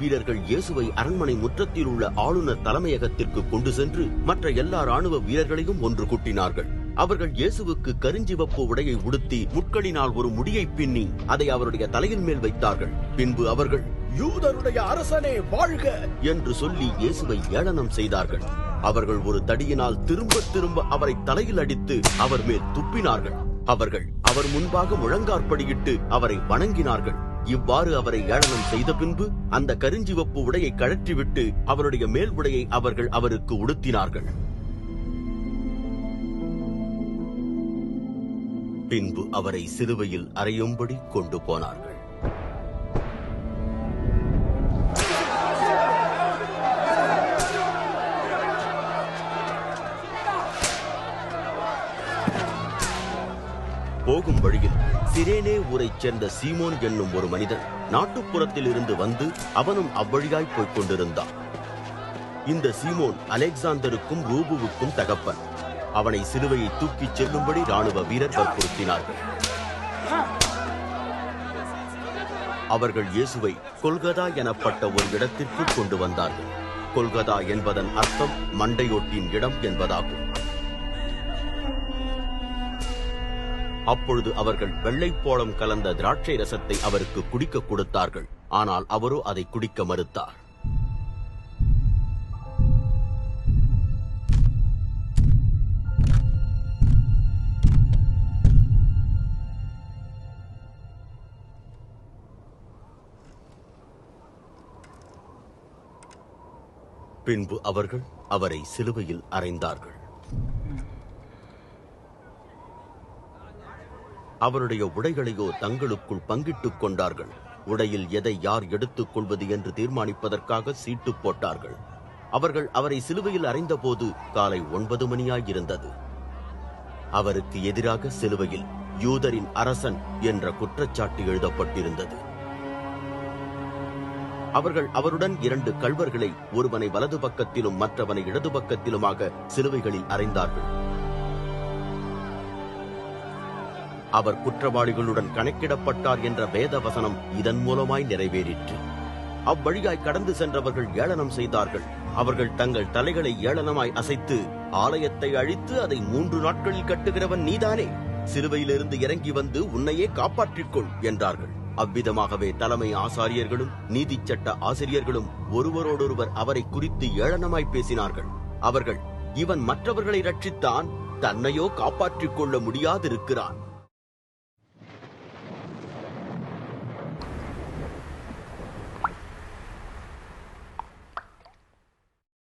வீரர்கள் இயேசுவை அரண்மனை முற்றத்தில் உள்ள ஆளுநர் தலைமையகத்திற்கு கொண்டு சென்று மற்ற எல்லா ராணுவ வீரர்களையும் ஒன்று கூட்டினார்கள். அவர்கள் இயேசுவுக்கு கருஞ்சிவப்பு உடையை உடுத்தி முட்களினால் ஒரு முடியை பின்னி அதை அவருடைய தலையின் மேல் வைத்தார்கள். பின்பு அவர்கள், யூதருடைய அரசனே வாழ்க என்று சொல்லி இயேசுவை ஏளனம் செய்தார்கள். அவர்கள் ஒரு தடியினால் திரும்ப திரும்ப அவரை தலையில் அடித்து அவர் மேல் துப்பினார்கள். அவர்கள் அவர் முன்பாக முழங்காற்படியிட்டு அவரை வணங்கினார்கள். இவ்வாறு அவரை ஏளனம் செய்த பின்பு அந்த கருஞ்சிவப்பு உடையை கழற்றிவிட்டு அவருடைய மேல் உடையை அவர்கள் அவருக்கு உடுத்தினார்கள். பின்பு அவரை சிலுவையில் அறையும்படி கொண்டு போனார்கள். போகும் வழியில் சிரேனே ஊரைச் சேர்ந்த சீமோன் என்னும் ஒரு மனிதன் நாட்டுப்புறத்தில் இருந்து வந்து அவனும் அவ்வழியாய் போய்க் கொண்டிருந்தான். இந்த சீமோன் அலெக்சாந்தருக்கும் ரூபுவுக்கும் தகப்பன். அவனை சிலுவையை தூக்கிச் செல்லும்படி ராணுவ வீரர் வற்புறுத்தினார்கள். அவர்கள் இயேசுவை கொல்கதா எனப்பட்ட ஒரு இடத்திற்கு கொண்டு வந்தார்கள். கொல்கதா என்பதன் அர்த்தம் மண்டையோட்டின் இடம் என்பதாகும். அப்பொழுது அவர்கள் வெள்ளைப்போளம் கலந்த திராட்சை ரசத்தை அவருக்கு குடிக்க கொடுத்தார்கள். ஆனால் அவரோ அதை குடிக்க மறுத்தார். பின்பு அவர்கள் அவரை சிலுவையில் அறைந்தார்கள். அவருடைய உடைகளையோ தங்களுக்குள் பங்கிட்டுக் கொண்டார்கள். உடையில் எதை யார் எடுத்துக் கொள்வது என்று தீர்மானிப்பதற்காக சீட்டு போட்டார்கள். அவர்கள் அவரை சிலுவையில் அறைந்த போது காலை 9 மணியாயிருந்தது. அவருக்கு எதிராக சிலுவையில் யூதரின் அரசன் என்ற குற்றச்சாட்டு எழுதப்பட்டிருந்தது. அவர்கள் அவருடன் 2 கள்வர்களை, ஒருவனை வலது பக்கத்திலும் மற்றவனை இடது பக்கத்திலுமாக சிலுவைகளில் அறைந்தார்கள். அவர் குற்றவாளிகளுடன் கணக்கிடப்பட்டார் என்ற வேத வசனம் இதன் மூலமாய் நிறைவேறிற்று. அவ்வழியாய் கடந்து சென்றவர்கள் ஏளனம் செய்தார்கள். அவர்கள் தங்கள் தலைகளை ஏளனமாய் அசைத்து, ஆலயத்தை அழித்து அதை 3 நாட்களில் கட்டுகிறவன் நீதானே, சிலுவையிலிருந்து இறங்கி வந்து உன்னையே காப்பாற்றிக்கொள் என்றார்கள். அவ்விதமாகவே தலைமை ஆசாரியர்களும் நீதி சட்ட ஆசிரியர்களும் ஒருவரோடொருவர் அவரை குறித்து ஏளனமாய் பேசினார்கள். அவர்கள், இவன் மற்றவர்களை ரட்சித்தான், தன்னையோ காப்பாற்றிக் கொள்ள முடியாதிருக்கிறான்.